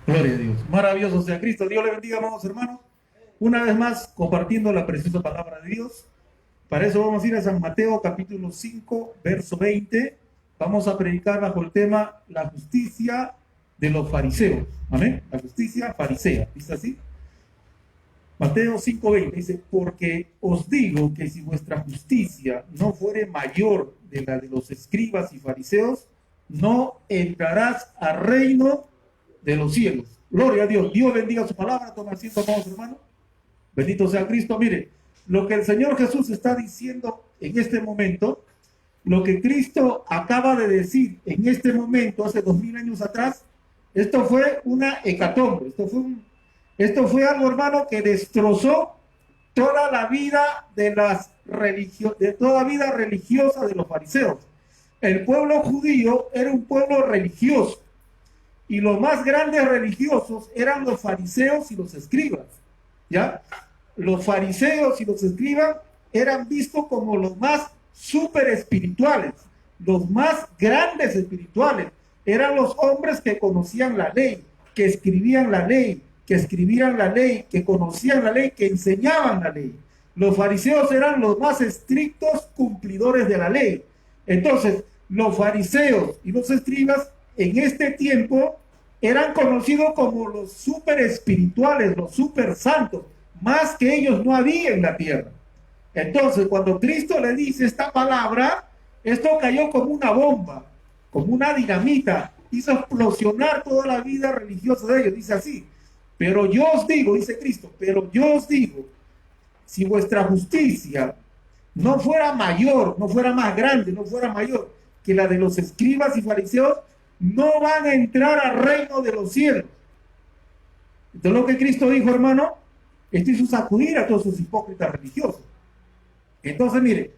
Gloria a Dios. Maravilloso sea Cristo. Dios le bendiga, amados hermanos. Una vez más, compartiendo la preciosa palabra de Dios. Para eso vamos a ir a San Mateo, capítulo 5, verso 20. Vamos a predicar bajo el tema la justicia de los fariseos. Amén. La justicia farisea. ¿Dice así? Mateo 5:20 dice: porque os digo que si vuestra justicia no fuere mayor de la de los escribas y fariseos, no entrarás al reino de los cielos. Gloria a Dios. Dios bendiga su palabra. Toma asiento, amados hermanos. Bendito sea Cristo. Mire, lo que el Señor Jesús está diciendo en este momento, lo que Cristo acaba de decir en este momento, hace 2000 años atrás, esto fue una hecatombe. Esto fue algo, hermano, que destrozó toda la vida de toda vida religiosa de los fariseos. El pueblo judío era un pueblo religioso. Y los más grandes religiosos eran los fariseos y los escribas, ¿ya? Los fariseos y los escribas eran vistos como los más super espirituales, los más grandes espirituales. Eran los hombres que conocían la ley, que escribían la ley, que escribían la ley, que conocían la ley, que enseñaban la ley. Los fariseos eran los más estrictos cumplidores de la ley. Entonces, los fariseos y los escribas en este tiempo eran conocidos como los super espirituales, los super santos, más que ellos no había en la tierra. Entonces, cuando Cristo le dice esta palabra, esto cayó como una bomba, como una dinamita, hizo explosionar toda la vida religiosa de ellos. Dice así: pero yo os digo, dice Cristo, pero yo os digo, si vuestra justicia no fuera mayor, no fuera más grande, no fuera mayor que la de los escribas y fariseos, no van a entrar al reino de los cielos. Entonces lo que Cristo dijo, hermano, esto hizo sacudir a todos sus hipócritas religiosos. Entonces, mire,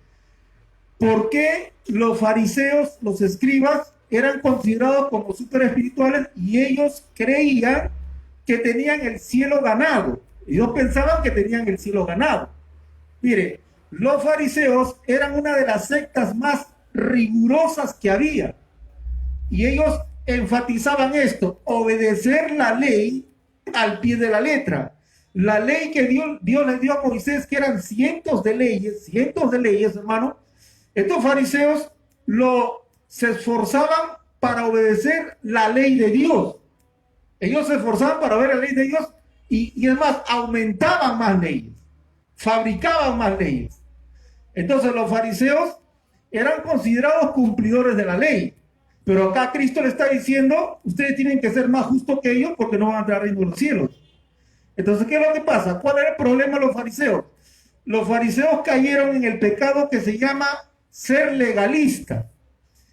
¿por qué los fariseos, los escribas, eran considerados como super espirituales y ellos creían que tenían el cielo ganado? Ellos pensaban que tenían el cielo ganado. Mire, los fariseos eran una de las sectas más rigurosas que había. Y ellos enfatizaban esto: obedecer la ley al pie de la letra. La ley que Dios le dio a Moisés, que eran cientos de leyes, hermano. Estos fariseos se esforzaban para obedecer la ley de Dios. Ellos se esforzaban para ver la ley de Dios y es más, aumentaban más leyes, fabricaban más leyes. Entonces los fariseos eran considerados cumplidores de la ley. Pero acá Cristo le está diciendo: ustedes tienen que ser más justos que ellos porque no van a entrar al reino de los cielos. Entonces, ¿qué es lo que pasa? ¿Cuál era el problema de los fariseos? Los fariseos cayeron en el pecado que se llama ser legalistas.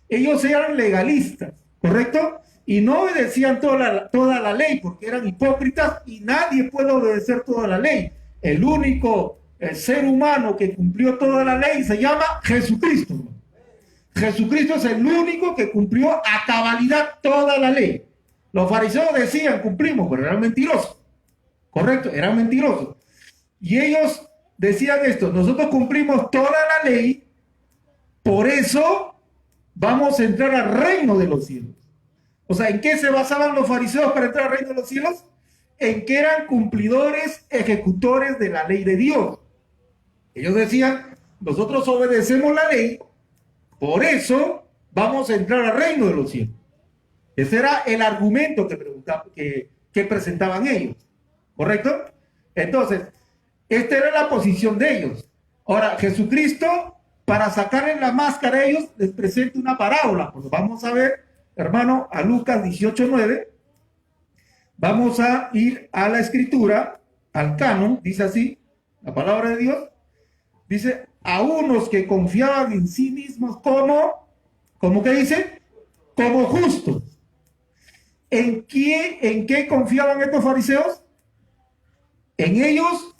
Ellos eran legalistas, ¿correcto? Y no obedecían toda la ley porque eran hipócritas y nadie puede obedecer toda la ley. El único ser humano que cumplió toda la ley se llama Jesucristo. Jesucristo es el único que cumplió a cabalidad toda la ley. Los fariseos decían cumplimos, pero eran mentirosos. Correcto, eran mentirosos. Y ellos decían esto: nosotros cumplimos toda la ley, por eso vamos a entrar al reino de los cielos. O sea, ¿en qué se basaban los fariseos para entrar al reino de los cielos? En que eran cumplidores, ejecutores de la ley de Dios. Ellos decían: nosotros obedecemos la ley, por eso vamos a entrar al reino de los cielos. Ese era el argumento que presentaban ellos. ¿Correcto? Entonces, esta era la posición de ellos. Ahora, Jesucristo, para sacarle la máscara a ellos, les presenta una parábola. Pues vamos a ver, hermano, a Lucas 18:9. Vamos a ir a la escritura, al canon, dice así, la palabra de Dios. Dice: a unos que confiaban en sí mismos ¿cómo que dice? Como justos. ¿En qué confiaban estos fariseos? En ellos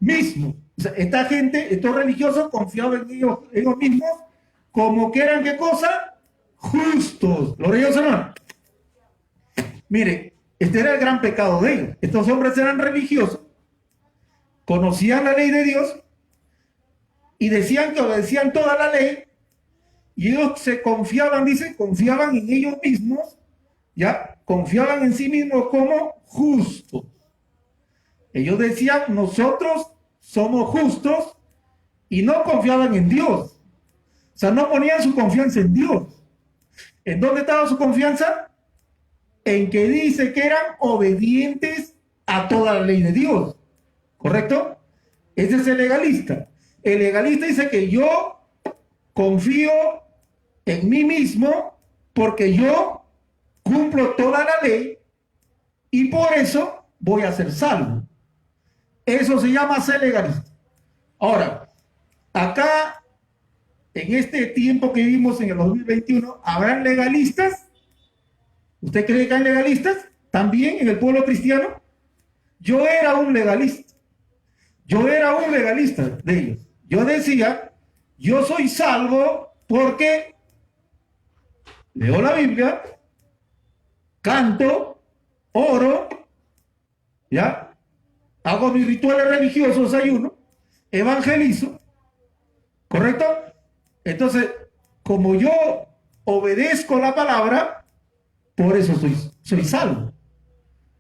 mismos. O sea, esta gente, estos religiosos, confiaban en ellos mismos como que eran, ¿qué cosa? Justos. ¿Lo religiosos, hermano? Mire, este era el gran pecado de ellos. Estos hombres eran religiosos, conocían la ley de Dios y decían que obedecían toda la ley, y ellos se confiaban, confiaban en ellos mismos, ¿ya? confiaban en sí mismos como justos. Ellos decían, nosotros somos justos, y no confiaban en Dios. O sea, no ponían su confianza en Dios. ¿En dónde estaba su confianza? En que dice que eran obedientes a toda la ley de Dios. ¿Correcto? Ese es el legalista. El legalista dice que yo confío en mí mismo porque yo cumplo toda la ley y por eso voy a ser salvo. Eso se llama ser legalista. Ahora, acá, en este tiempo que vivimos en el 2021, ¿habrán legalistas? ¿Usted cree que hay legalistas? También en el pueblo cristiano. Yo era un legalista. Yo era un legalista de ellos. Yo decía, yo soy salvo porque leo la Biblia, canto, oro, ¿ya? Hago mis rituales religiosos, ayuno, evangelizo, ¿correcto? Entonces, como yo obedezco la palabra, por eso soy salvo.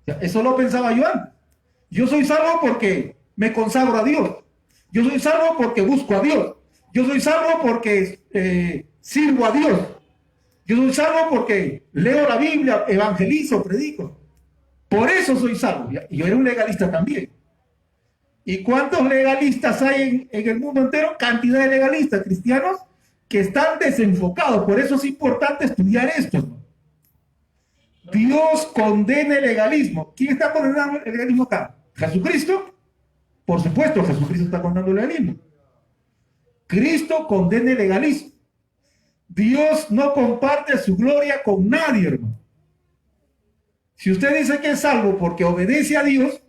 Eso lo pensaba yo antes. Yo soy salvo porque me consagro a Dios. Yo soy salvo porque busco a Dios. Yo soy salvo porque sirvo a Dios. Yo soy salvo porque leo la Biblia, evangelizo, predico. Por eso soy salvo. Y yo era un legalista también. ¿Y cuántos legalistas hay en el mundo entero? Cantidad de legalistas cristianos que están desenfocados. Por eso es importante estudiar esto, ¿no? Dios condena el legalismo. ¿Quién está condenando el legalismo acá? ¿Jesucristo? Por supuesto, Jesucristo está condenando el legalismo. Cristo condena el legalismo. Dios no comparte su gloria con nadie, hermano. Si usted dice que es salvo porque obedece a Dios,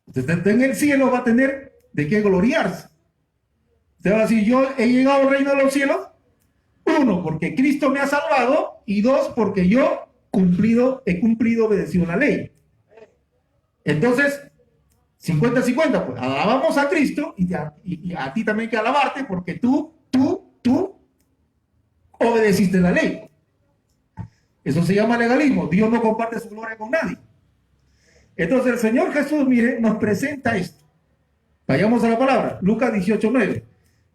usted en el cielo va a tener de qué gloriarse. Usted va a decir, yo he llegado al reino de los cielos, uno, porque Cristo me ha salvado, y dos, porque yo he cumplido, obedecido la ley. Entonces, 50-50, pues alabamos a Cristo y a ti también hay que alabarte porque tú obedeciste la ley. Eso se llama legalismo. Dios no comparte su gloria con nadie. Entonces el Señor Jesús, mire, nos presenta esto. Vayamos a la palabra, Lucas 18:9.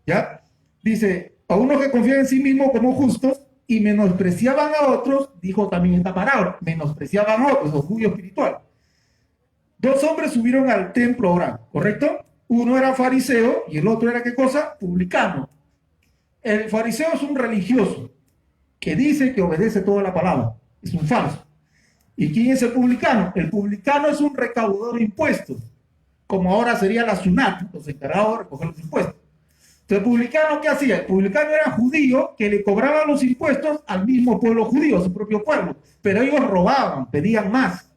¿Ya? Dice, a unos que confían en sí mismos como justos y menospreciaban a otros, dijo también esta parábola, menospreciaban a otros, orgullo espiritual. Dos hombres subieron al templo a orar, ¿correcto? Uno era fariseo y el otro era, ¿qué cosa? Publicano. El fariseo es un religioso que dice que obedece toda la palabra. Es un falso. ¿Y quién es el publicano? El publicano es un recaudador de impuestos, como ahora sería la SUNAT, los encargados de recoger los impuestos. Entonces, ¿el publicano qué hacía? El publicano era judío que le cobraba los impuestos al mismo pueblo judío, a su propio pueblo, pero ellos robaban, pedían más.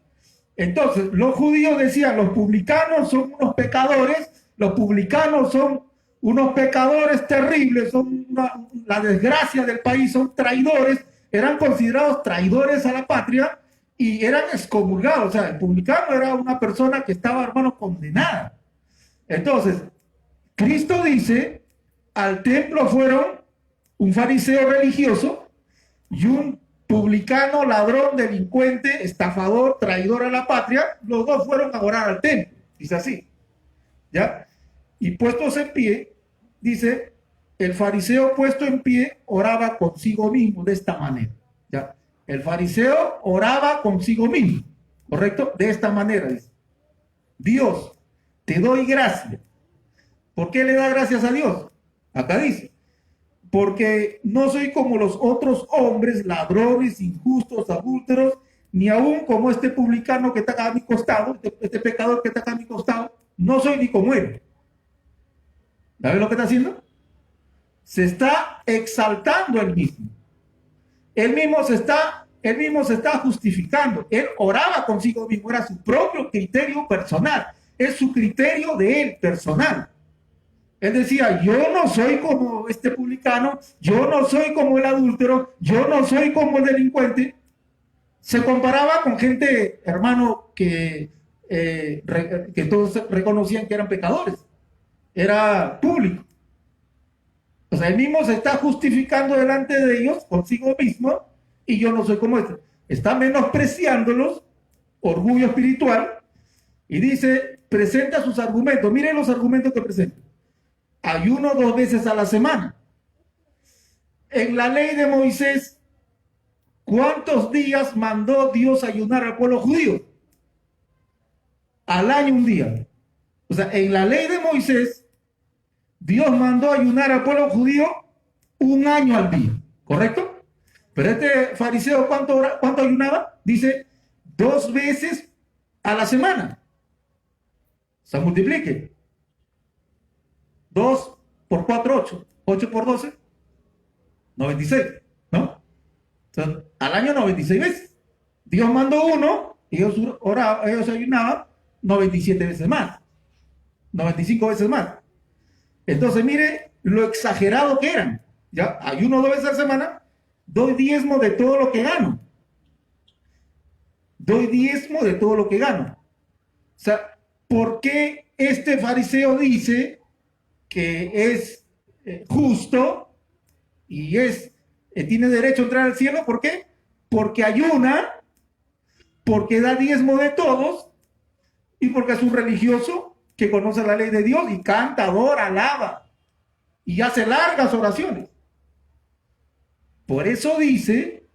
Entonces, los judíos decían, los publicanos son unos pecadores, los publicanos son unos pecadores terribles, son la desgracia del país, son traidores, eran considerados traidores a la patria y eran excomulgados. O sea, el publicano era una persona que estaba, hermano, condenada. Entonces, Cristo dice, al templo fueron un fariseo religioso y un publicano, ladrón, delincuente, estafador, traidor a la patria. Los dos fueron a orar al templo, dice así, ¿ya? Y puestos en pie, dice, el fariseo puesto en pie oraba consigo mismo de esta manera, ¿ya? El fariseo oraba consigo mismo, ¿correcto? De esta manera, dice, Dios, te doy gracias. ¿Por qué le da gracias a Dios? Acá dice, porque no soy como los otros hombres, ladrones, injustos, adúlteros, ni aún como este publicano que está acá a mi costado, este pecador que está acá a mi costado, no soy ni como él. ¿Sabes lo que está haciendo? Se está exaltando él mismo. Él mismo se está justificando. Él oraba consigo mismo, era su propio criterio personal. Es su criterio de él, personal. Él decía, yo no soy como este publicano, yo no soy como el adúltero, yo no soy como el delincuente. Se comparaba con gente, hermano, que todos reconocían que eran pecadores. Era público. O sea, él mismo se está justificando delante de ellos, consigo mismo, y yo no soy como este. está menospreciándolos, orgullo espiritual, y dice, presenta sus argumentos. Miren los argumentos que presenta. Ayuno 2 veces a la semana. En la ley de Moisés, ¿cuántos días mandó Dios ayunar al pueblo judío? Al año un día. O sea, en la ley de Moisés, Dios mandó ayunar al pueblo judío un año al día, ¿correcto? Pero este fariseo, ¿cuánto ayunaba? Dice 2 veces a la semana. O sea, multiplique. 2 por 4, 8. 8 por 12, 96, ¿no? Entonces, al año 96 veces. Dios mandó uno, ellos ayunaban 97 veces más. 95 veces más. Entonces, mire lo exagerado que eran. Ya, ayuno 2 veces a la semana, doy diezmo de todo lo que gano. Doy diezmo de todo lo que gano. O sea, ¿por qué este fariseo dice que es justo y tiene derecho a entrar al cielo? ¿Por qué? Porque ayuna, porque da diezmo de todos y porque es un religioso que conoce la ley de Dios y canta, adora, alaba y hace largas oraciones. Por eso dice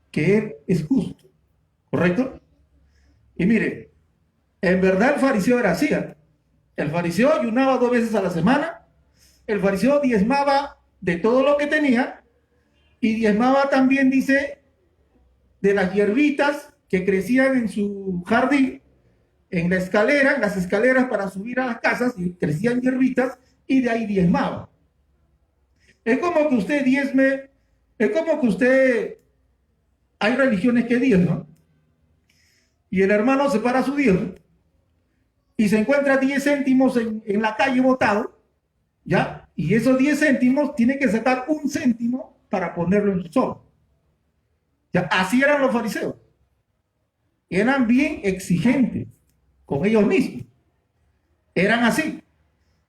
que él es justo, ¿correcto? Y mire, en verdad el fariseo era así. El fariseo ayunaba 2 veces a la semana, el fariseo diezmaba de todo lo que tenía y diezmaba también, dice, de las hierbitas que crecían en su jardín, en las escaleras para subir a las casas, y crecían hierbitas y de ahí diezmaba. Es como que usted diezme, es como que usted, hay religiones que diezman, y el hermano separa su diezmo y se encuentra 10 céntimos en la calle botado, ¿ya? Y esos 10 céntimos tiene que sacar 1 céntimo para ponerlo en su sobre. ¿Ya? Así eran los fariseos. Eran bien exigentes con ellos mismos. Eran así.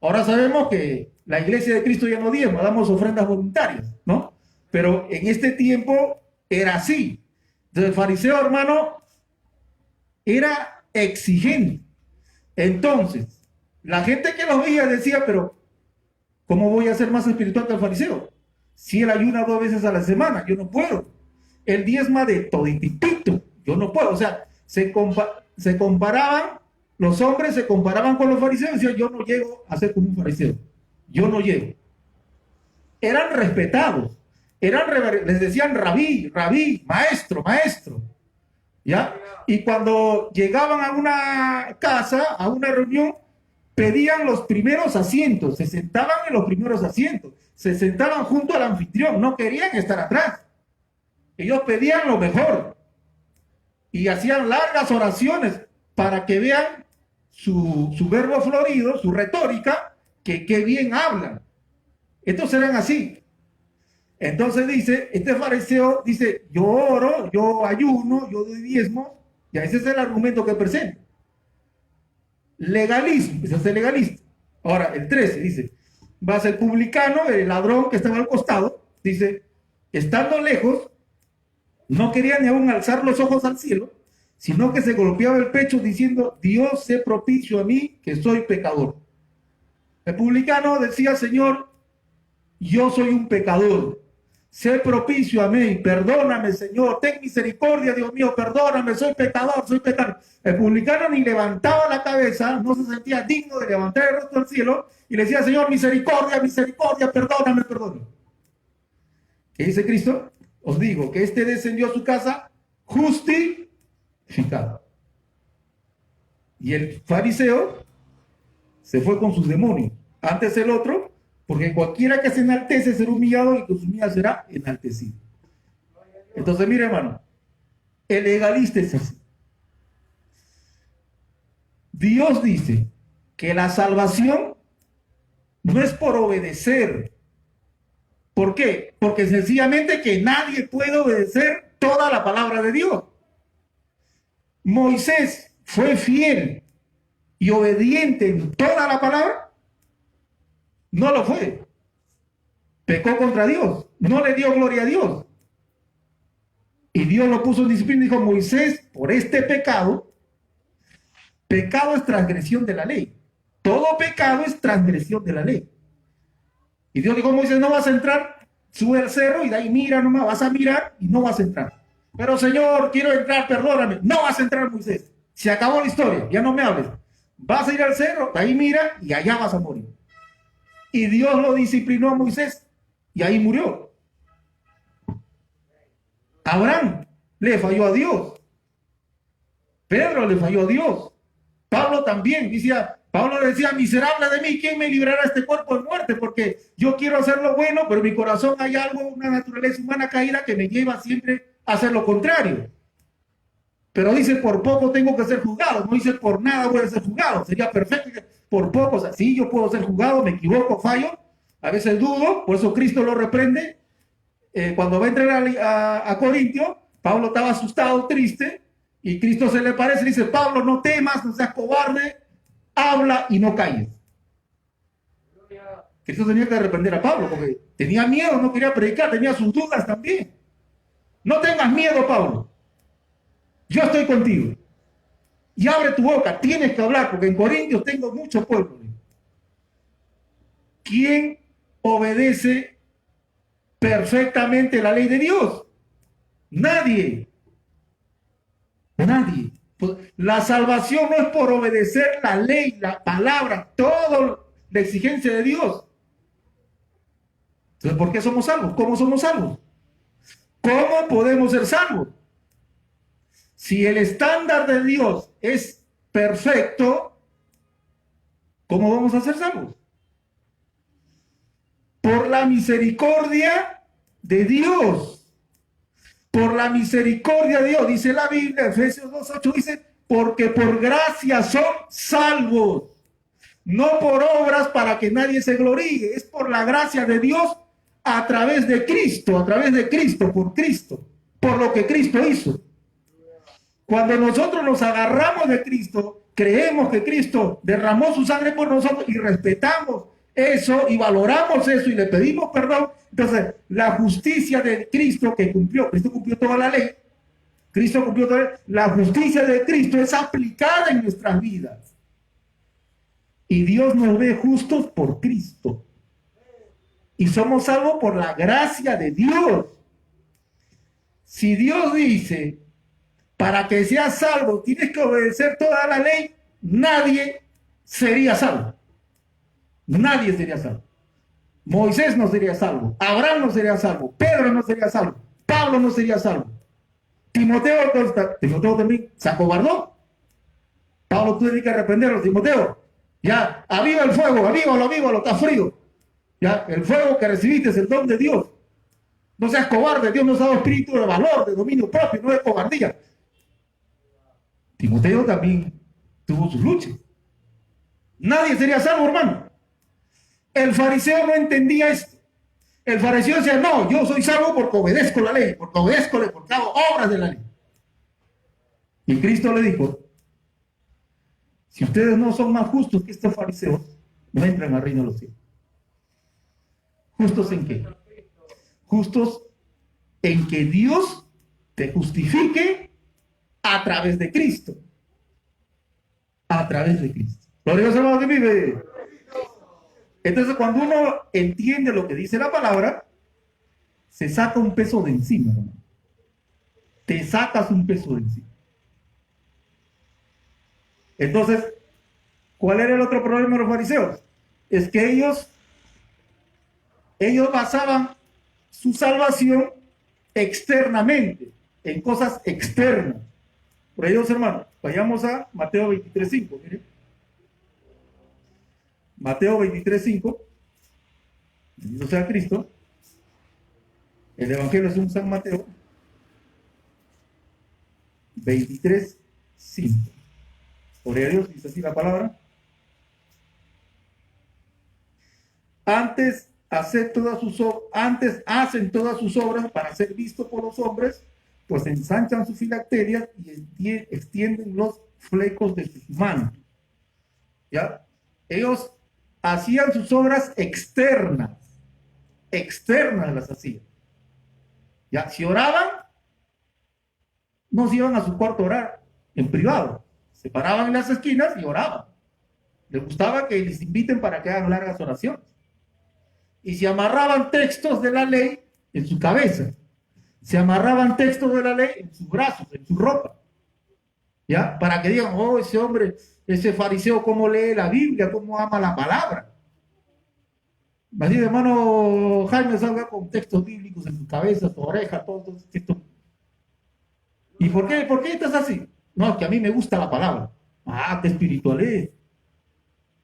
Ahora sabemos que la iglesia de Cristo ya no diezma, damos ofrendas voluntarias, ¿no? Pero en este tiempo era así. Entonces el fariseo, hermano, era exigente. Entonces, la gente que los veía decía, pero ¿cómo voy a ser más espiritual que el fariseo? Si él ayuna 2 veces a la semana, yo no puedo. Él diezma de toditito, yo no puedo. O sea, se comparaban, los hombres se comparaban con los fariseos y decían, yo no llego a ser como un fariseo. Yo no llego. Eran respetados, les decían rabí, maestro, maestro. ¿Ya? Y cuando llegaban a una casa, a una reunión, pedían los primeros asientos, se sentaban en los primeros asientos, se sentaban junto al anfitrión, no querían estar atrás. Ellos pedían lo mejor y hacían largas oraciones para que vean su verbo florido, su retórica, que qué bien hablan. Estos eran así. Entonces dice, este fariseo dice, yo oro, yo ayuno, yo doy diezmo, y ese es el argumento que presenta. Legalismo, ese es el legalista. Ahora, el 13 dice, vas el publicano, el ladrón que estaba al costado, dice, estando lejos, no quería ni aún alzar los ojos al cielo, sino que se golpeaba el pecho diciendo, Dios sé propicio a mí, que soy pecador. El publicano decía, Señor, yo soy un pecador. Sé propicio a mí, perdóname, Señor, ten misericordia, Dios mío, perdóname, soy pecador, soy pecador. El publicano ni levantaba la cabeza, no se sentía digno de levantar el rostro al cielo y le decía, Señor, misericordia, misericordia, perdóname, perdóname. ¿Qué dice Cristo? Os digo que este descendió a su casa justificado. Y el fariseo se fue con sus demonios. Antes el otro, porque cualquiera que se enaltece será humillado y que su humillado será enaltecido. Entonces, mire, hermano, el legalista es así. Dios dice que la salvación no es por obedecer. ¿Por qué? Porque sencillamente que nadie puede obedecer toda la palabra de Dios. Moisés fue fiel y obediente en toda la palabra. No lo fue. Pecó contra Dios. No le dio gloria a Dios. Y Dios lo puso en disciplina y dijo, Moisés, por este pecado, pecado es transgresión de la ley. Todo pecado es transgresión de la ley. Y Dios dijo, Moisés, no vas a entrar, sube al cerro y de ahí mira nomás, vas a mirar y no vas a entrar. Pero Señor, quiero entrar, perdóname. No vas a entrar, Moisés. Se acabó la historia, ya no me hables. Vas a ir al cerro, de ahí mira y allá vas a morir. Y Dios lo disciplinó a Moisés y ahí murió. Abraham le falló a Dios. Pedro le falló a Dios. Pablo también decía, Pablo decía, miserable de mí, ¿quién me librará de este cuerpo de muerte? Porque yo quiero hacer lo bueno, pero en mi corazón hay algo, una naturaleza humana caída que me lleva siempre a hacer lo contrario. Pero dice, por poco tengo que ser juzgado. No dice, por nada voy a ser juzgado. Sería perfecto. Por poco, o sea, sí, yo puedo ser juzgado, me equivoco, fallo. A veces dudo, por eso Cristo lo reprende. Cuando va a entrar a Corintio, Pablo estaba asustado, triste, y Cristo se le parece y dice, Pablo, no temas, no seas cobarde, habla y no calles. Cristo tenía que reprender a Pablo, porque tenía miedo, no quería predicar, tenía sus dudas también. No tengas miedo, Pablo. Yo estoy contigo. Y abre tu boca, tienes que hablar, porque en Corintios tengo mucho pueblo. ¿Quién obedece perfectamente la ley de Dios? Nadie. Nadie. La salvación no es por obedecer la ley, la palabra, toda la exigencia de Dios. Entonces, ¿por qué somos salvos? ¿Cómo somos salvos? ¿Cómo podemos ser salvos? Si el estándar de Dios es perfecto, ¿cómo vamos a ser salvos? Por la misericordia de Dios. Por la misericordia de Dios, dice la Biblia, Efesios 2:8 dice, porque por gracia son salvos, no por obras para que nadie se gloríe, es por la gracia de Dios a través de Cristo, por lo que Cristo hizo. Cuando nosotros nos agarramos de Cristo, creemos que Cristo derramó su sangre por nosotros y respetamos eso y valoramos eso y le pedimos perdón. Entonces, la justicia de Cristo que cumplió, Cristo cumplió toda la ley, Cristo cumplió toda la ley, la justicia de Cristo es aplicada en nuestras vidas. Y Dios nos ve justos por Cristo. Y somos salvos por la gracia de Dios. Si Dios dice, para que seas salvo, tienes que obedecer toda la ley, nadie sería salvo. Nadie sería salvo. Moisés no sería salvo, Abraham no sería salvo, Pedro no sería salvo, Pablo no sería salvo. Timoteo también se acobardó. Pablo, tú tienes que arrepentirlo, Timoteo. Ya, aviva el fuego, avívalo, está frío. Ya, el fuego que recibiste es el don de Dios. No seas cobarde, Dios nos ha dado espíritu de valor, de dominio propio, no de cobardía. Timoteo también tuvo sus luchas. Nadie sería salvo, hermano. El fariseo no entendía esto. El fariseo decía, no, yo soy salvo porque obedezco la ley, porque hago obras de la ley. Y Cristo le dijo, si ustedes no son más justos que estos fariseos, no entran al reino de los cielos. ¿Justos en qué? Justos en que Dios te justifique a través de Cristo. A través de Cristo. Gloria al Señor que vive. Entonces, cuando uno entiende lo que dice la palabra, se saca un peso de encima, hermano. Te sacas un peso de encima. Entonces, ¿cuál era el otro problema de los fariseos? Es que ellos basaban su salvación externamente, en cosas externas. Por ello, hermanos, vayamos a Mateo 23:5. Miren. Mateo 23:5. Bendito sea Cristo. El Evangelio es un San Mateo. 23:5. Por Dios, dice así la palabra. Antes hacen todas sus obras para ser vistos por los hombres, pues ensanchan sus filacterias y extienden los flecos de sus manos. ¿Ya? Ellos hacían sus obras externas las hacían. ¿Ya? Si oraban, no se iban a su cuarto a orar en privado. Se paraban en las esquinas y oraban. Les gustaba que les inviten para que hagan largas oraciones. Y se amarraban textos de la ley en su cabeza. Se amarraban textos de la ley en sus brazos, en su ropa. ¿Ya? Para que digan, oh, ese hombre, ese fariseo, cómo lee la Biblia, cómo ama la palabra. Así, hermano Jaime, salga con textos bíblicos en su cabeza, su oreja, todo esto. ¿Y por qué estás así? No, es que a mí me gusta la palabra. Ah, qué espiritual es.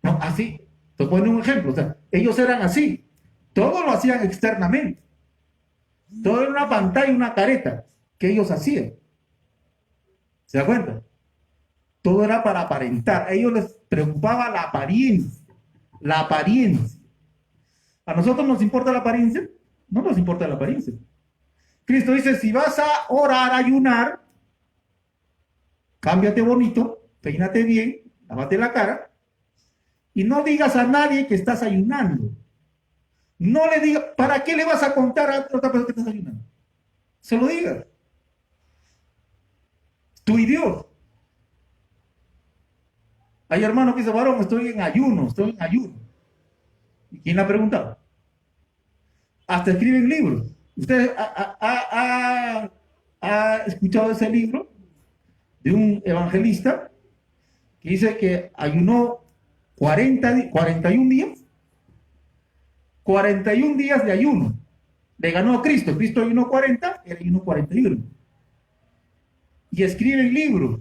No, así. Te pongo un ejemplo. O sea, ellos eran así. Todo lo hacían externamente. Todo era una pantalla, una careta que ellos hacían. ¿Se da cuenta? Todo era para aparentar. A ellos les preocupaba la apariencia. La apariencia. ¿A nosotros nos importa la apariencia? No nos importa la apariencia. Cristo dice, si vas a orar, ayunar, cámbiate bonito, peínate bien, lávate la cara, y no digas a nadie que estás ayunando. No le digas, ¿para qué le vas a contar a otra persona que estás ayunando? Se lo digas. Tú y Dios. Hay hermanos que dicen, varón, estoy en ayuno. ¿Y quién le ha preguntado? Hasta escriben libros. ¿Usted ha escuchado ese libro de un evangelista que dice que ayunó 41 días? 41 días de ayuno. Le ganó a Cristo. Cristo ayunó 40, él ayunó 41. Y escriben libros,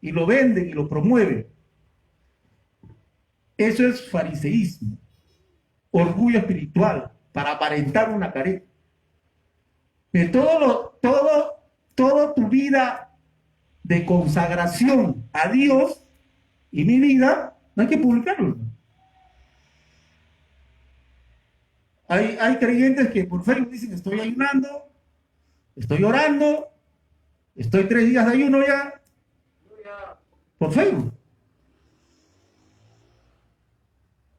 y lo venden y lo promueven. Eso es fariseísmo, orgullo espiritual, para aparentar una careta. De toda tu vida de consagración a Dios y mi vida, no hay que publicarlo. Hay creyentes que por Facebook dicen, estoy ayunando, estoy orando, estoy 3 días de ayuno ya, por Facebook.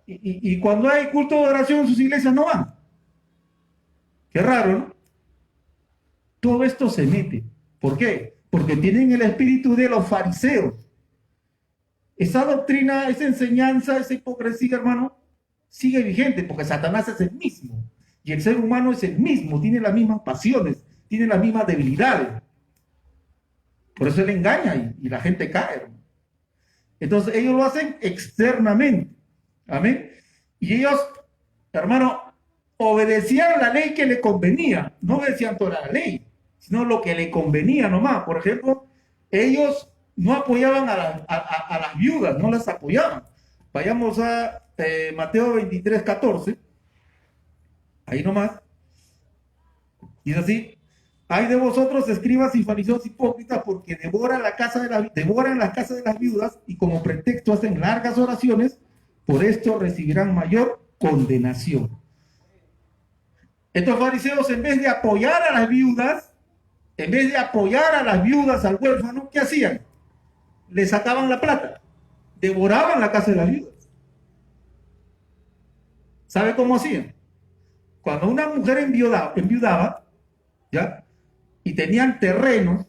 Y cuando hay culto de oración, sus iglesias no van. Qué raro, ¿no? Todo esto se mete. ¿Por qué? Porque tienen el espíritu de los fariseos. Esa doctrina, esa enseñanza, esa hipocresía, hermano, sigue vigente porque Satanás es el mismo. Y el ser humano es el mismo, tiene las mismas pasiones, tiene las mismas debilidades. Por eso él engaña y la gente cae, hermano. Entonces ellos lo hacen externamente. Amén. Y ellos, hermano, obedecían la ley que le convenía. No obedecían toda la ley, sino lo que le convenía nomás. Por ejemplo, ellos no apoyaban a las viudas, no las apoyaban. Vayamos a Mateo 23, 14. Ahí nomás. Y es así. Hay de vosotros, escribas y fariseos hipócritas, porque devoran las casas de las viudas y como pretexto hacen largas oraciones. Por esto recibirán mayor condenación. Estos fariseos, en vez de apoyar a las viudas, al huérfano, ¿qué hacían? Le sacaban la plata, devoraban la casa de las viudas. ¿Sabe cómo hacían? Cuando una mujer enviudaba, ¿ya? Y tenían terrenos,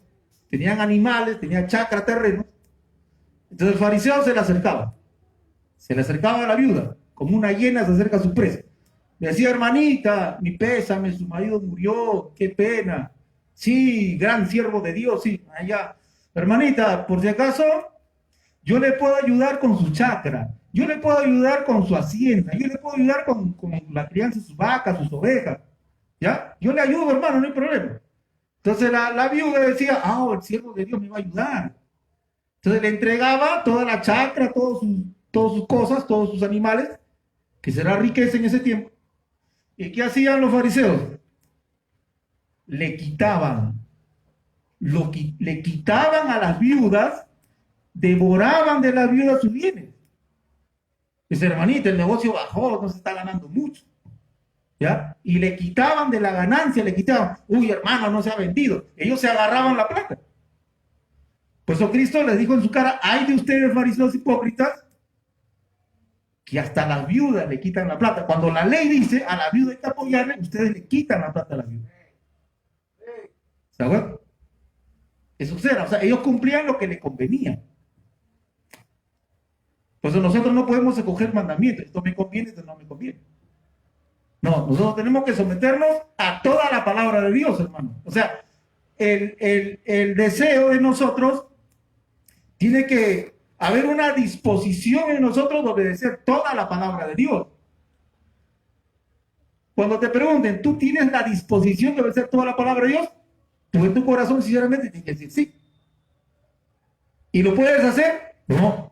tenían animales, tenían chacra, terrenos, entonces el fariseo se le acercaba a la viuda, como una hiena se acerca a su presa. Le decía, hermanita, mi pésame, su marido murió, qué pena. Sí, gran siervo de Dios, sí, allá. Hermanita, por si acaso, yo le puedo ayudar con su chacra, yo le puedo ayudar con su hacienda, yo le puedo ayudar con la crianza de sus vacas, sus ovejas, ¿ya? Yo le ayudo, hermano, no hay problema. Entonces la viuda decía, el siervo de Dios me va a ayudar. Entonces le entregaba toda la chacra, todas sus cosas, todos sus animales, que será riqueza en ese tiempo. ¿Y qué hacían los fariseos? Le quitaban a las viudas, devoraban de las viudas sus bienes. Dice, hermanita, el negocio bajó, no se está ganando mucho. ¿Ya? Y le quitaban de la ganancia, uy, hermano, no se ha vendido. Ellos se agarraban la plata. Por eso Cristo les dijo en su cara, ay de ustedes, fariseos hipócritas, que hasta las viudas le quitan la plata. Cuando la ley dice a la viuda hay que apoyarle, ustedes le quitan la plata a la viuda. ¿Se acuerdan? Eso era, o sea, ellos cumplían lo que les convenía. Pues nosotros no podemos escoger mandamientos, esto me conviene, esto no me conviene. No, nosotros tenemos que someternos a toda la palabra de Dios, hermano. O sea, el deseo de nosotros tiene que haber una disposición en nosotros de obedecer toda la palabra de Dios. Cuando te pregunten, ¿tú tienes la disposición de obedecer toda la palabra de Dios? Tú en tu corazón sinceramente tienes que decir sí. ¿Y lo puedes hacer? No.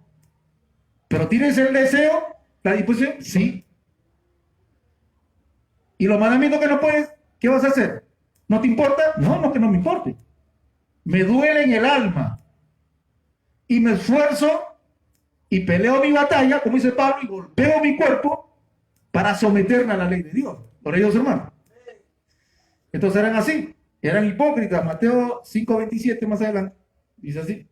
¿Pero tienes el deseo, la disposición? Sí. ¿Y los mandamientos que no puedes? ¿Qué vas a hacer? ¿No te importa? No, no que no me importe. Me duele en el alma. Y me esfuerzo y peleo mi batalla, como dice Pablo, y golpeo mi cuerpo para someterme a la ley de Dios. Por ellos, hermanos. Entonces eran así. Eran hipócritas. Mateo 5:27 más adelante. Dice así.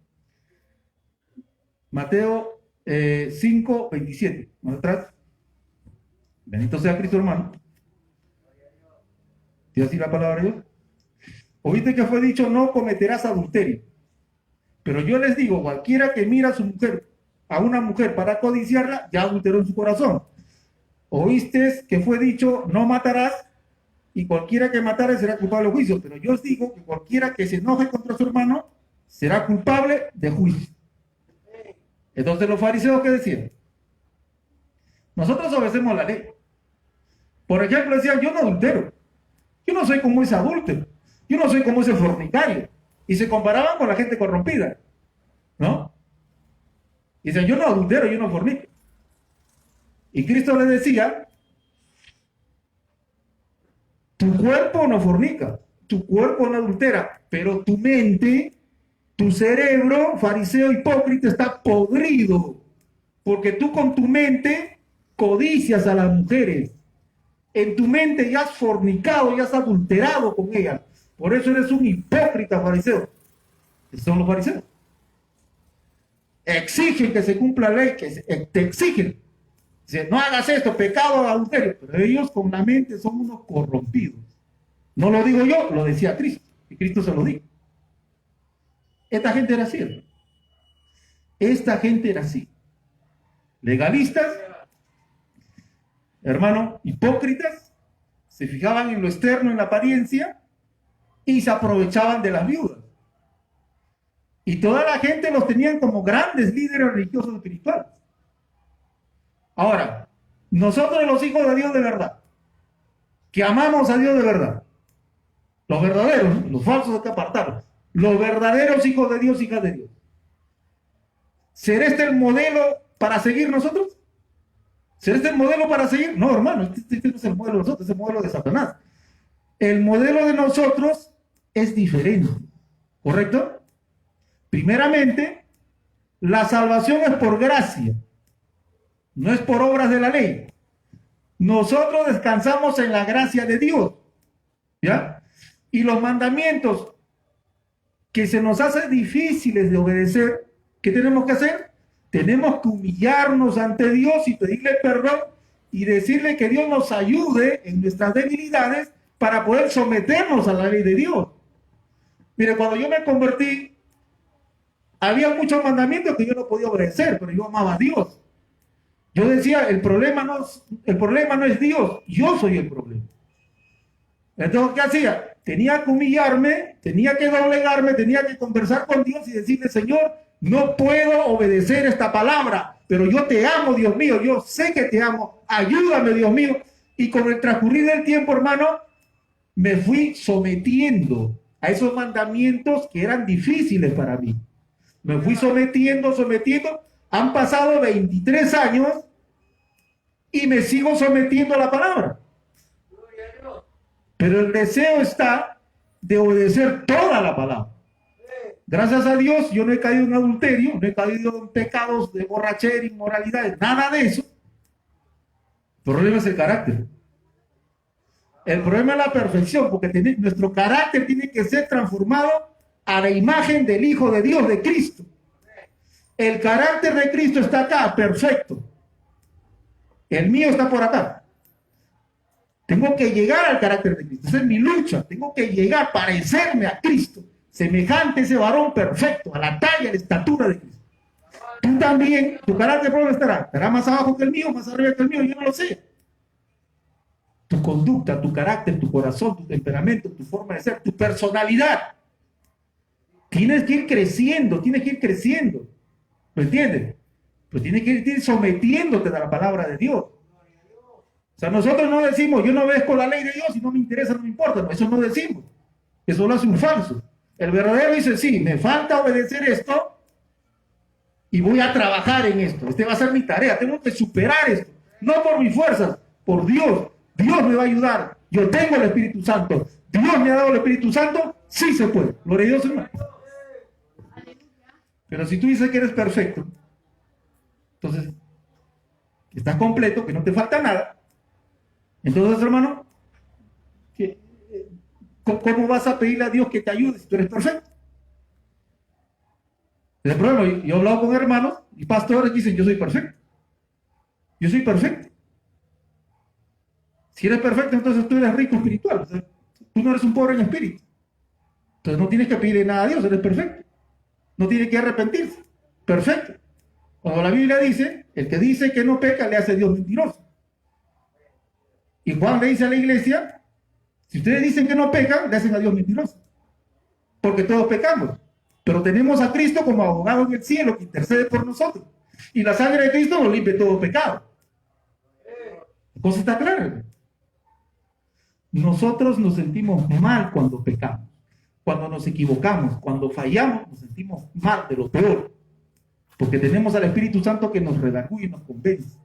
Mateo 5:27. Más atrás. Bendito sea Cristo, hermano. ¿Dice así la palabra de Dios? Oíste que fue dicho, no cometerás adulterio. Pero yo les digo, cualquiera que mira a su mujer, a una mujer para codiciarla, ya adulteró en su corazón. Oíste que fue dicho, no matarás, y cualquiera que matare será culpable de juicio. Pero yo os digo que cualquiera que se enoje contra su hermano será culpable de juicio. Entonces los fariseos, ¿qué decían? Nosotros obedecemos la ley. Por ejemplo, decían, yo no adultero. Yo no soy como ese adúltero. Yo no soy como ese fornicario. Y se comparaban con la gente corrompida, ¿no? Y dicen, yo no adultero, yo no fornico. Y Cristo les decía, tu cuerpo no fornica, tu cuerpo no adultera, pero tu mente, tu cerebro, fariseo hipócrita, está podrido. Porque tú con tu mente codicias a las mujeres. En tu mente ya has fornicado, ya has adulterado con ellas. Por eso eres un hipócrita fariseo. Esos son los fariseos. Exigen que se cumpla la ley, te exigen. Dicen, no hagas esto, pecado, adulterio. Pero ellos con la mente son unos corrompidos. No lo digo yo, lo decía Cristo. Y Cristo se lo dijo. Esta gente era así, hermano. Esta gente era así. Legalistas, hermano, hipócritas, se fijaban en lo externo, en la apariencia, y se aprovechaban de las viudas. Y toda la gente los tenían como grandes líderes religiosos espirituales. Ahora, nosotros los hijos de Dios de verdad, que amamos a Dios de verdad, los verdaderos, los falsos hay que apartarlos, los verdaderos hijos de Dios, hijas de Dios, ¿será este el modelo para seguir nosotros? ¿Será este el modelo para seguir? No, hermano, este no es el modelo de nosotros, es el modelo de Satanás. El modelo de nosotros es diferente, ¿correcto? Primeramente, la salvación es por gracia, no es por obras de la ley. Nosotros descansamos en la gracia de Dios, ¿ya? Y los mandamientos que se nos hacen difíciles de obedecer, ¿qué tenemos que hacer? Tenemos que humillarnos ante Dios y pedirle perdón y decirle que Dios nos ayude en nuestras debilidades para poder someternos a la ley de Dios. Mire, cuando yo me convertí, había muchos mandamientos que yo no podía obedecer, pero yo amaba a Dios. Yo decía, el problema no es Dios, yo soy el problema. Entonces, ¿qué hacía? Tenía que humillarme, tenía que doblegarme, tenía que conversar con Dios y decirle, Señor, no puedo obedecer esta palabra, pero yo te amo, Dios mío, yo sé que te amo, ayúdame, Dios mío. Y con el transcurrir del tiempo, hermano, me fui sometiendo a esos mandamientos que eran difíciles para mí. Me fui sometiendo. Han pasado 23 años y me sigo sometiendo a la palabra. Pero el deseo está de obedecer toda la palabra. Gracias a Dios, yo no he caído en adulterio, no he caído en pecados de borrachera, inmoralidad, nada de eso. El problema es el carácter. El problema es la perfección, porque nuestro carácter tiene que ser transformado a la imagen del Hijo de Dios, de Cristo. El carácter de Cristo está acá, perfecto. El mío está por acá. Tengo que llegar al carácter de Cristo. Esa es mi lucha. Tengo que llegar, parecerme a Cristo. semejante ese varón perfecto, a la talla, a la estatura de Cristo. Tú también, tu carácter propio estará más abajo que el mío, más arriba que el mío, yo no lo sé. Tu conducta, tu carácter, tu corazón, tu temperamento, tu forma de ser, tu personalidad. Tienes que ir creciendo, ¿me entiendes? Pues tienes que ir sometiéndote a la palabra de Dios. O sea, nosotros no decimos, yo no obedezco la ley de Dios y no me interesa, no me importa. No, eso no decimos. Eso lo hace un falso. El verdadero dice, sí, me falta obedecer esto y voy a trabajar en esto. Esta va a ser mi tarea, tengo que superar esto. No por mis fuerzas, por Dios. Dios me va a ayudar. Yo tengo el Espíritu Santo. Dios me ha dado el Espíritu Santo, sí se puede. Gloria a Dios, hermano. Pero si tú dices que eres perfecto, entonces, que estás completo, que no te falta nada, entonces, hermano, ¿cómo vas a pedirle a Dios que te ayude si tú eres perfecto? El problema, yo he hablado con hermanos y pastores que dicen, yo soy perfecto. Yo soy perfecto. Si eres perfecto, entonces tú eres rico espiritual. O sea, tú no eres un pobre en espíritu. Entonces no tienes que pedirle nada a Dios, eres perfecto. No tienes que arrepentirse. Perfecto. Cuando la Biblia dice, el que dice que no peca, le hace a Dios mentiroso. Y Juan le dice a la iglesia, si ustedes dicen que no pecan, le hacen a Dios mentiroso. Porque todos pecamos. Pero tenemos a Cristo como abogado en el cielo que intercede por nosotros. Y la sangre de Cristo nos limpia todo pecado. La cosa está clara. Nosotros nos sentimos mal cuando pecamos. Cuando nos equivocamos, cuando fallamos, nos sentimos mal, de lo peor. Porque tenemos al Espíritu Santo que nos redarguye y nos convence.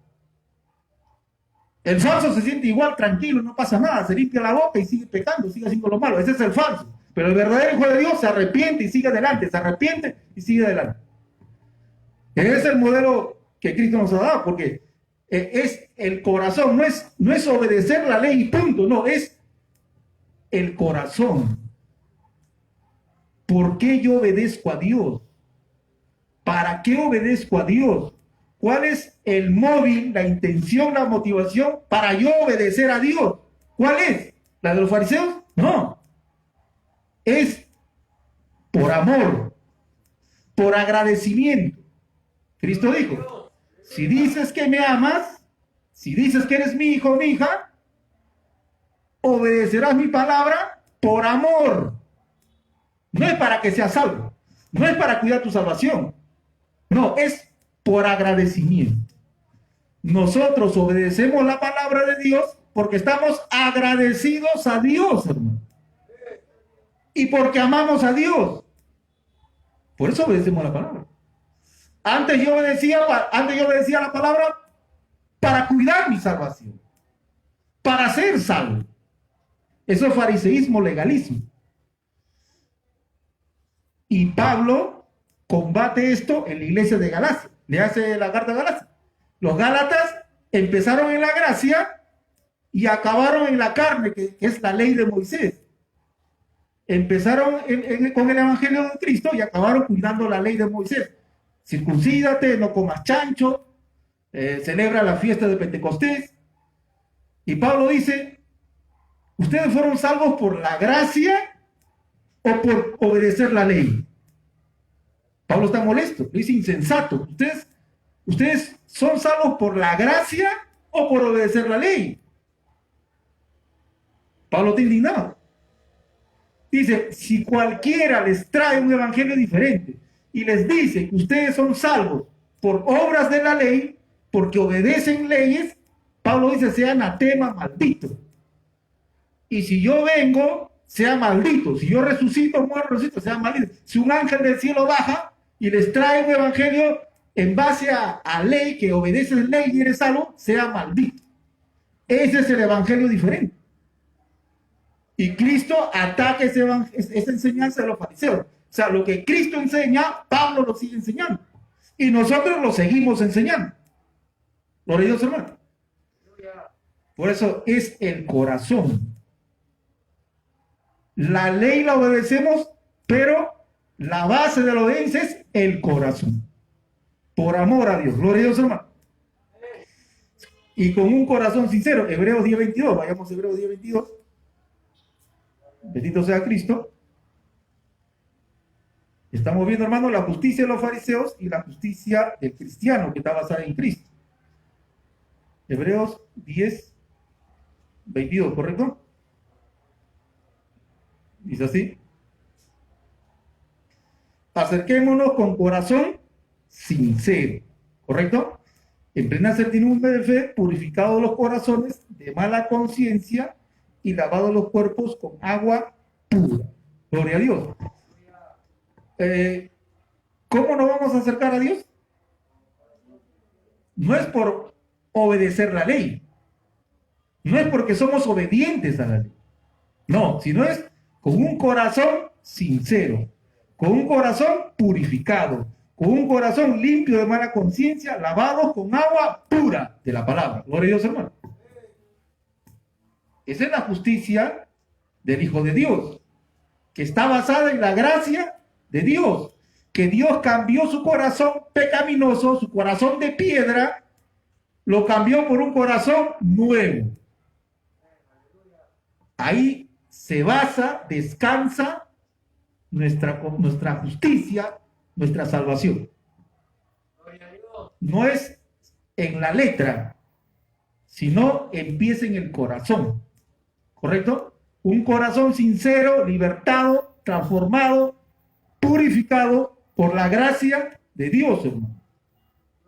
El falso se siente igual, tranquilo, no pasa nada, se limpia la boca y sigue pecando, sigue haciendo lo malo. Ese es el falso. Pero el verdadero hijo de Dios se arrepiente y sigue adelante, se arrepiente y sigue adelante. Ese es el modelo que Cristo nos ha dado, porque es el corazón, no es obedecer la ley y punto, no, es el corazón. ¿Por qué yo obedezco a Dios? ¿Para qué obedezco a Dios? ¿Cuál es el móvil, la intención, la motivación para yo obedecer a Dios? ¿Cuál es? ¿La de los fariseos? No. Es por amor, por agradecimiento. Cristo dijo, si dices que me amas, si dices que eres mi hijo o mi hija, obedecerás mi palabra por amor. No es para que seas salvo, no es para cuidar tu salvación, no, es por agradecimiento. Nosotros obedecemos la palabra de Dios porque estamos agradecidos a Dios, hermano. Y porque amamos a Dios. Por eso obedecemos la palabra. Antes yo obedecía la palabra para cuidar mi salvación, para ser salvo. Eso es fariseísmo, legalismo. Y Pablo combate esto en la iglesia de Galacia. Le hace la carta a Galacia. Los Gálatas empezaron en la gracia y acabaron en la carne, que es la ley de Moisés. Empezaron con el evangelio de Cristo y acabaron cuidando la ley de Moisés. Circuncídate, no comas chancho, celebra la fiesta de Pentecostés. Y Pablo dice, ¿ustedes fueron salvos por la gracia o por obedecer la ley? Pablo está molesto, lo dice insensato. ¿Ustedes son salvos por la gracia o por obedecer la ley? Pablo está indignado. Dice, si cualquiera les trae un evangelio diferente y les dice que ustedes son salvos por obras de la ley, porque obedecen leyes, Pablo dice, sea anatema, maldito. Y si yo vengo, sea maldito. Si yo resucito, muero, resucito, sea maldito. Si un ángel del cielo baja y les trae un evangelio en base a ley, que obedeces ley y eres salvo, sea maldito. Ese es el evangelio diferente. Y Cristo ataca esa enseñanza de los fariseos. O sea, lo que Cristo enseña, Pablo lo sigue enseñando. Y nosotros lo seguimos enseñando. Gloria a Dios, hermano. Por eso es el corazón. La ley la obedecemos, pero la base de la obediencia es el corazón. Por amor a Dios. Gloria a Dios, hermano. Y con un corazón sincero. Hebreos 10:22. Vayamos a Hebreos 10:22. Bendito sea Cristo. Estamos viendo, hermano, la justicia de los fariseos y la justicia del cristiano, que está basada en Cristo. Hebreos 10, 22, ¿correcto? Dice así: acerquémonos con corazón sincero, ¿correcto? En plena certidumbre de fe, purificados los corazones de mala conciencia y lavados los cuerpos con agua pura. Gloria a Dios. ¿Cómo nos vamos a acercar a Dios? No es por obedecer la ley, no es porque somos obedientes a la ley, no, sino es con un corazón sincero, con un corazón purificado, con un corazón limpio de mala conciencia, lavado con agua pura de la palabra. Gloria a Dios, hermano. Esa es la justicia del Hijo de Dios, que está basada en la gracia de Dios, que Dios cambió su corazón pecaminoso, su corazón de piedra, lo cambió por un corazón nuevo. Ahí se basa, descansa nuestra justicia, nuestra salvación. No es en la letra, sino empieza en el corazón. ¿Correcto? Un corazón sincero, libertado, transformado, purificado por la gracia de Dios, hermano.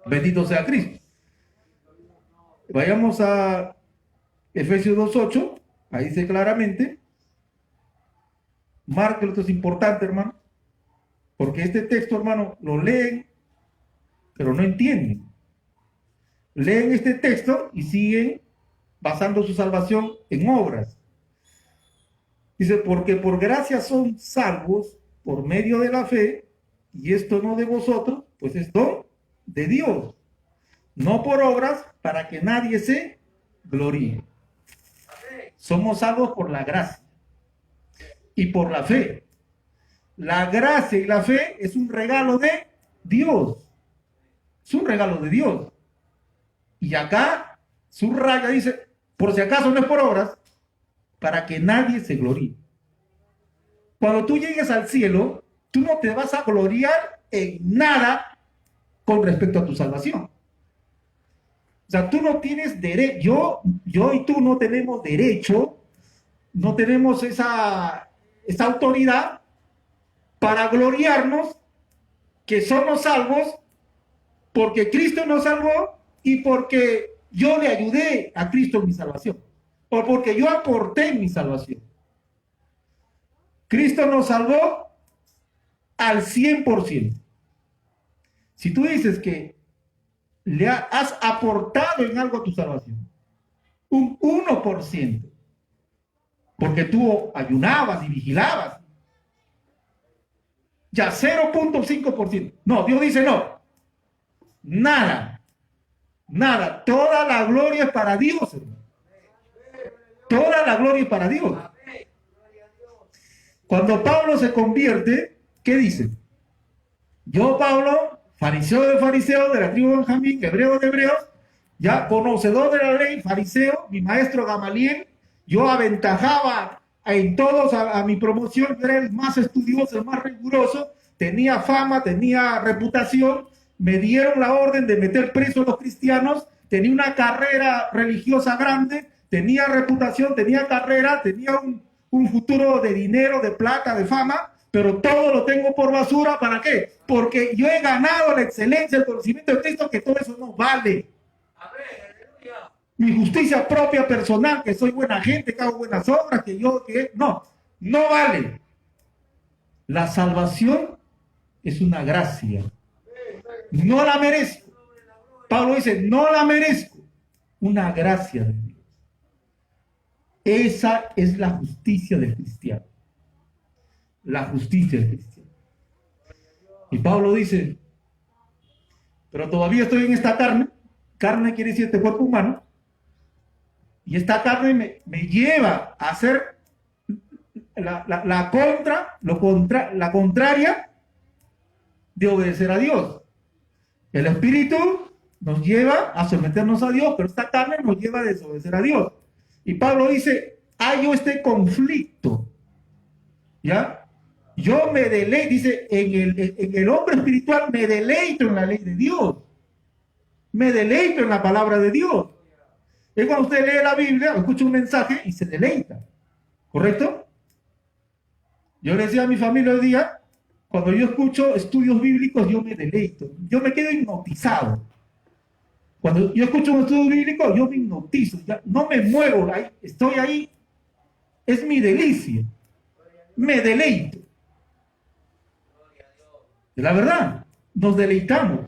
Bendito sea Cristo. Vayamos a Efesios 2:8. Ahí dice claramente. Márquelo, esto es importante, hermano. Porque este texto, hermano, lo leen, pero no entienden. Leen este texto y siguen basando su salvación en obras. Dice, porque por gracia son salvos por medio de la fe, y esto no de vosotros, pues es don de Dios, no por obras, para que nadie se gloríe. Somos salvos por la gracia y por la fe. La gracia y la fe es un regalo de Dios. Es un regalo de Dios. Y acá subraya, dice, por si acaso no es por obras, para que nadie se gloríe. Cuando tú llegues al cielo, tú no te vas a gloriar en nada con respecto a tu salvación. O sea, tú no tienes derecho, yo y tú no tenemos derecho, no tenemos esa autoridad para gloriarnos que somos salvos porque Cristo nos salvó y porque yo le ayudé a Cristo en mi salvación, o porque yo aporté en mi salvación. Cristo nos salvó al 100%. Si tú dices que le has aportado en algo a tu salvación, un 1%, porque tú ayunabas y vigilabas, ya 0.5%. No, Dios dice no. Nada. Nada. Toda la gloria es para Dios, hermano. Toda la gloria es para Dios. Cuando Pablo se convierte, ¿qué dice? Yo, Pablo, fariseo de fariseos, de la tribu de Benjamín, hebreo de hebreos, ya conocedor de la ley, fariseo, mi maestro Gamaliel, yo aventajaba en todos a mi promoción, yo era el más estudioso, el más riguroso, tenía fama, tenía reputación, me dieron la orden de meter preso a los cristianos, tenía una carrera religiosa grande, tenía reputación, tenía carrera, tenía un futuro de dinero, de plata, de fama, pero todo lo tengo por basura. ¿Para qué? Porque yo he ganado la excelencia, el conocimiento del texto, que todo eso no vale. Mi justicia propia personal, que soy buena gente, que hago buenas obras, no vale. La salvación es una gracia. No la merezco. Pablo dice, no la merezco. Una gracia de Dios. Esa es la justicia del cristiano. La justicia del cristiano. Y Pablo dice, pero todavía estoy en esta carne. Carne quiere decir este cuerpo humano. Y esta carne me lleva a hacer la contraria de obedecer a Dios. El espíritu nos lleva a someternos a Dios, pero esta carne nos lleva a desobedecer a Dios. Y Pablo dice, hay este conflicto, ¿ya? Yo me deleito, dice, en el hombre espiritual me deleito en la ley de Dios. Me deleito en la palabra de Dios. Es cuando usted lee la Biblia, escucha un mensaje y se deleita. ¿Correcto? Yo le decía a mi familia hoy día, cuando yo escucho estudios bíblicos, yo me deleito. Yo me quedo hipnotizado. Cuando yo escucho un estudio bíblico, yo me hipnotizo. Ya no me muevo, estoy ahí. Es mi delicia. Me deleito. La verdad, nos deleitamos.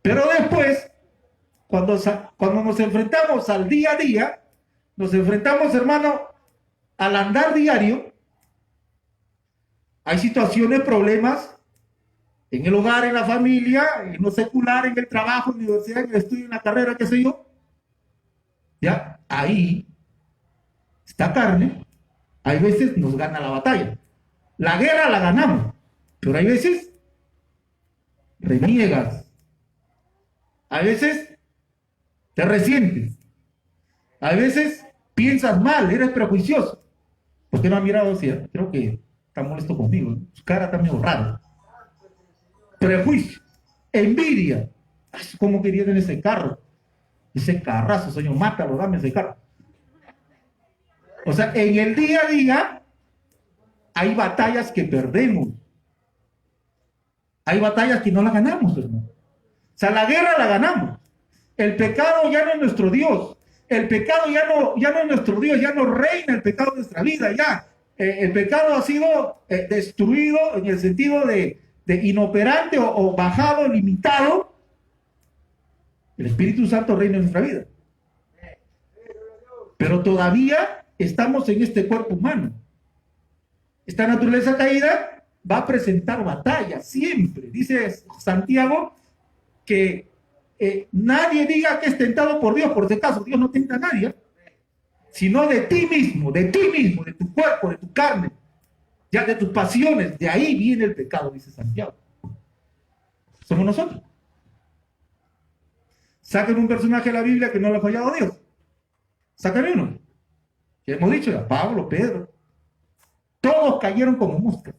Pero después, cuando nos enfrentamos al día a día, nos enfrentamos, hermano, al andar diario, hay situaciones, problemas en el hogar, en la familia, en lo secular, en el trabajo, en la universidad, en el estudio, en la carrera, qué sé yo. Ya, ahí, esta carne, hay veces nos gana la batalla. La guerra la ganamos, pero hay veces reniegas. A veces te resientes. A veces piensas mal, eres prejuicioso. ¿Por qué no ha mirado hacia? Creo que está molesto conmigo. Su cara está medio rara. Prejuicio, envidia. Ay, ¿cómo quería tener ese carro? Ese carrazo, señor, mátalo, dame ese carro. O sea, en el día a día hay batallas que perdemos. Hay batallas que no las ganamos, hermano. O sea, la guerra la ganamos. El pecado ya no es nuestro Dios. El pecado ya no es nuestro Dios, ya no reina el pecado en nuestra vida, ya. El pecado ha sido destruido en el sentido de inoperante o bajado, limitado. El Espíritu Santo reina en nuestra vida. Pero todavía estamos en este cuerpo humano. Esta naturaleza caída va a presentar batalla siempre. Dice Santiago que nadie diga que es tentado por Dios, por si acaso Dios no tenta a nadie, sino de ti mismo, de tu cuerpo, de tu carne, ya de tus pasiones. De ahí viene el pecado, dice Santiago. Somos nosotros. Saquen un personaje de la Biblia que no le ha fallado a Dios. Sácame uno. Ya hemos dicho, ya, Pablo, Pedro. Todos cayeron como moscas.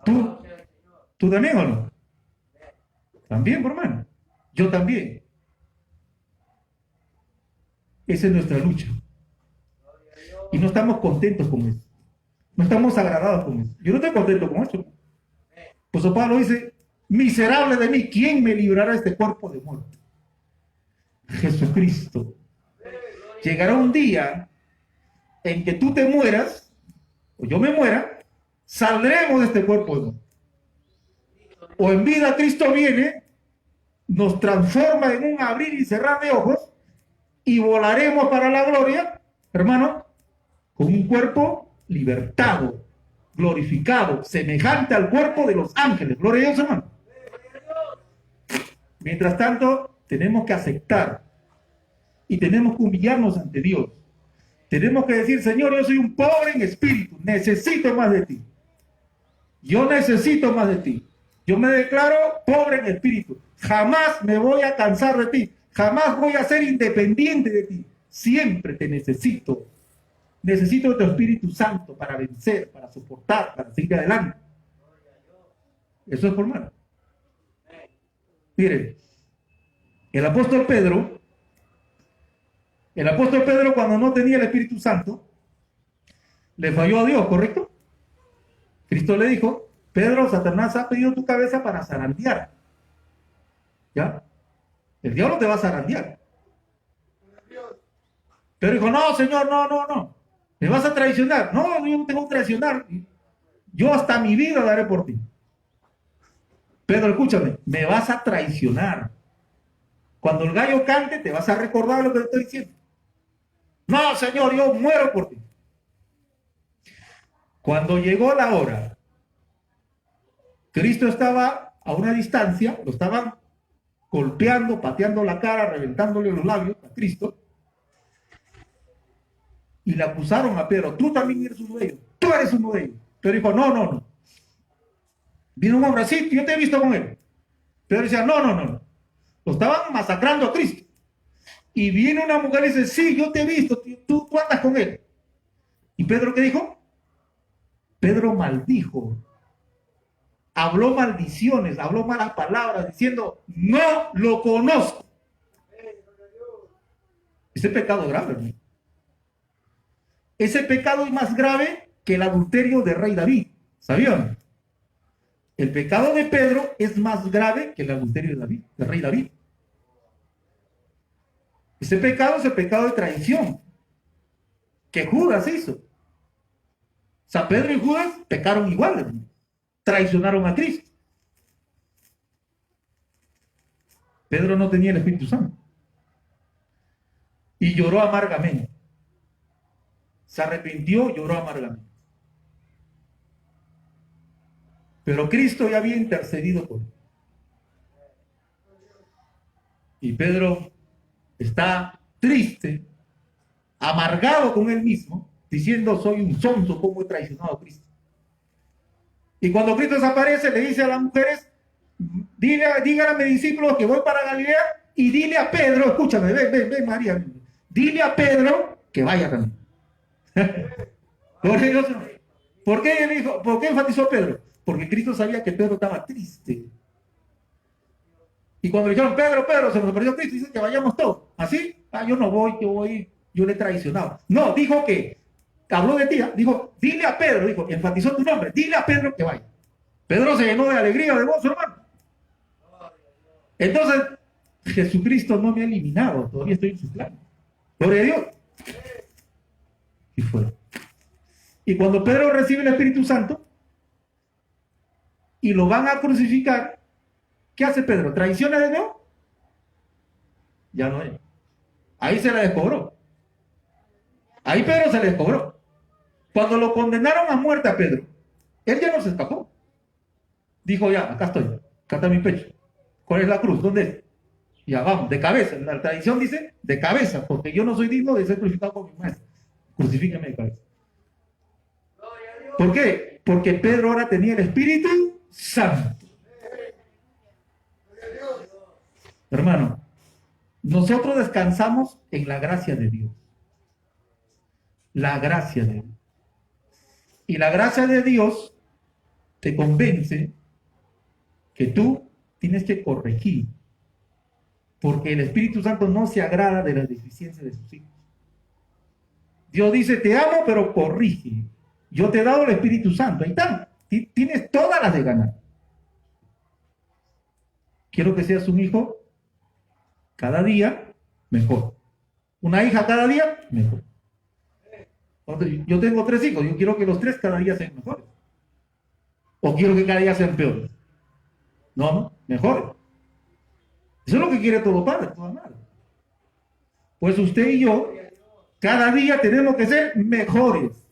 ¿Tú también o no? También, hermano. Yo también. Esa es nuestra lucha. Y no estamos contentos con eso. No estamos agradados con eso. Yo no estoy contento con eso. Pues Pablo dice, miserable de mí, ¿quién me librará de este cuerpo de muerte? Jesucristo. Llegará un día en que tú te mueras, o yo me muera, saldremos de este cuerpo de muerte. O en vida Cristo viene, nos transforma en un abrir y cerrar de ojos y volaremos para la gloria, hermano, con un cuerpo libertado, glorificado, semejante al cuerpo de los ángeles. Gloria a Dios, hermano. Mientras tanto, tenemos que aceptar y tenemos que humillarnos ante Dios. Tenemos que decir, Señor, yo soy un pobre en espíritu, necesito más de ti. Yo necesito más de ti. Yo me declaro pobre en espíritu. Jamás me voy a cansar de ti. Jamás voy a ser independiente de ti. Siempre te necesito. Necesito de tu Espíritu Santo para vencer, para soportar, para seguir adelante. Eso es formar. Miren, el apóstol Pedro cuando no tenía el Espíritu Santo, le falló a Dios, ¿correcto? Cristo le dijo, Pedro, Satanás ha pedido tu cabeza para zarandear. ¿Ya? El diablo te va a zarandear. Pero dijo, no, Señor, no. Me vas a traicionar. No, yo no tengo que traicionar. Yo hasta mi vida daré por ti. Pedro, escúchame, me vas a traicionar. Cuando el gallo cante, te vas a recordar lo que te estoy diciendo. No, Señor, yo muero por ti. Cuando llegó la hora, Cristo estaba a una distancia, lo estaban golpeando, pateando la cara, reventándole los labios a Cristo, y le acusaron a Pedro, tú también eres uno de ellos, tú eres uno de ellos. Pedro dijo, no. Vino un hombre así, yo te he visto con él. Pedro decía, no. Lo estaban masacrando a Cristo. Y viene una mujer y dice, sí, yo te he visto, tú andas con él. ¿Y Pedro qué dijo? Pedro maldijo, habló maldiciones, habló malas palabras, diciendo, no lo conozco. Ese pecado es grave, hermano. Ese pecado es más grave que el adulterio del rey David. ¿Sabían? El pecado de Pedro es más grave que el adulterio de David, del rey David. Ese pecado es el pecado de traición que Judas hizo. O sea, Pedro y Judas pecaron igual, hermano. Traicionaron a Cristo. Pedro no tenía el Espíritu Santo y lloró amargamente. Se arrepintió, lloró amargamente. Pero Cristo ya había intercedido por él. Y Pedro está triste, amargado con él mismo, diciendo, soy un sonso, como he traicionado a Cristo. Y cuando Cristo desaparece, le dice a las mujeres, díganle a mis discípulos que voy para Galilea, y dile a Pedro, escúchame, ven María, dile a Pedro que vaya también. ¿Por qué enfatizó Pedro? Porque Cristo sabía que Pedro estaba triste. Y cuando le dijeron, Pedro, se nos apareció Cristo, dice que vayamos todos. ¿Así? Yo no voy, yo le he traicionado. No, dijo que, habló de ti, dijo, dile a Pedro, enfatizó tu nombre, dile a Pedro que vaya. Pedro se llenó de alegría, de gozo, hermano. Entonces, Jesucristo no me ha eliminado, todavía estoy en su plan. Gloria a Dios. Y fue. Y cuando Pedro recibe el Espíritu Santo y lo van a crucificar, ¿qué hace Pedro? ¿Traiciona de nuevo? Ya no es. Ahí se le descobró. Ahí Pedro se le descobró. Cuando lo condenaron a muerte a Pedro, él ya no se escapó. Dijo, ya, acá estoy, acá está mi pecho. ¿Cuál es la cruz? ¿Dónde es? Ya vamos, de cabeza. La tradición dice de cabeza, porque yo no soy digno de ser crucificado por mi maestro. Crucifíqueme de cabeza. ¿Por qué? Porque Pedro ahora tenía el Espíritu Santo. Hermano, nosotros descansamos en la gracia de Dios. La gracia de Dios. Y la gracia de Dios te convence que tú tienes que corregir, porque el Espíritu Santo no se agrada de las deficiencias de sus hijos. Dios dice, te amo, pero corrige. Yo te he dado el Espíritu Santo. Ahí está. Tienes todas las de ganar. Quiero que seas un hijo cada día mejor. Una hija cada día mejor. Yo tengo 3 hijos. Yo quiero que los 3 cada día sean mejores. O quiero que cada día sean peores. No, mejores. Eso es lo que quiere todo padre, toda madre. Pues usted y yo, cada día tenemos que ser mejores.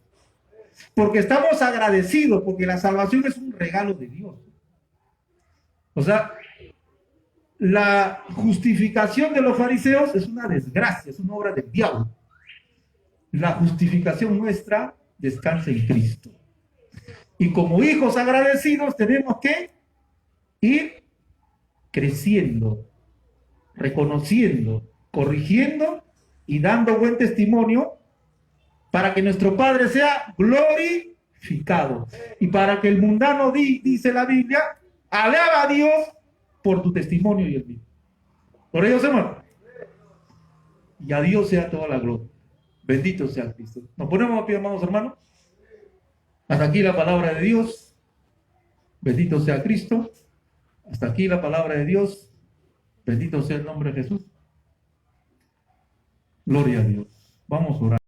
Porque estamos agradecidos, porque la salvación es un regalo de Dios. O sea, la justificación de los fariseos es una desgracia, es una obra del diablo. La justificación nuestra descansa en Cristo. Y como hijos agradecidos tenemos que ir creciendo, reconociendo, corrigiendo y dando buen testimonio para que nuestro Padre sea glorificado. Y para que el mundano dice la Biblia, alaba a Dios por tu testimonio y el mío. Por ello, hermano. Y a Dios sea toda la gloria. Bendito sea Cristo. Nos ponemos a pie, amados hermanos. Hasta aquí la palabra de Dios. Bendito sea Cristo. Hasta aquí la palabra de Dios. Bendito sea el nombre de Jesús. Gloria a Dios. Vamos a orar.